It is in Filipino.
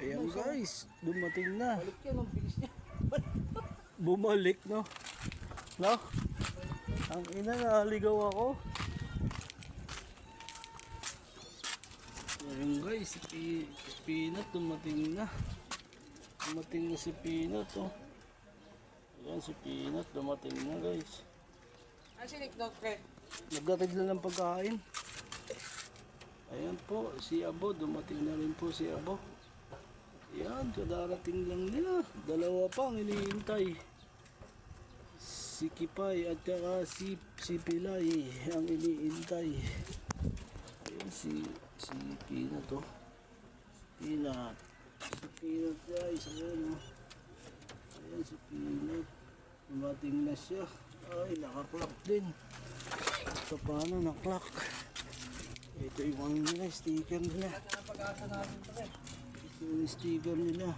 Ayan guys, dumating na. Balik yan, ang bilis niya. Bumalik, no? No? Ang ina, naligaw ako. Ayan guys, si Peanut dumating na. Dumating na si Peanut, oh. Ayan, si Peanut dumating na guys. Ano si Nick Dog, pre? Nagdatid lang ng pagkain. Ayan po, si Abo, dumating na rin po si Abo. Ayan, kadarating lang nila. Dalawa pang iniintay. Si Kipay at saka si Pilay ang iniintay. Ayan, si Peanut, oh. Peanut. Si Peanut guys, ayan, oh. Ayan si Peanut. Dumating na siya. Ay, nakaklak din. So, paano naklak? Ito yung ano nila, sticker nila. Ang pag-asa natin, pre. Ito yung sticker nila.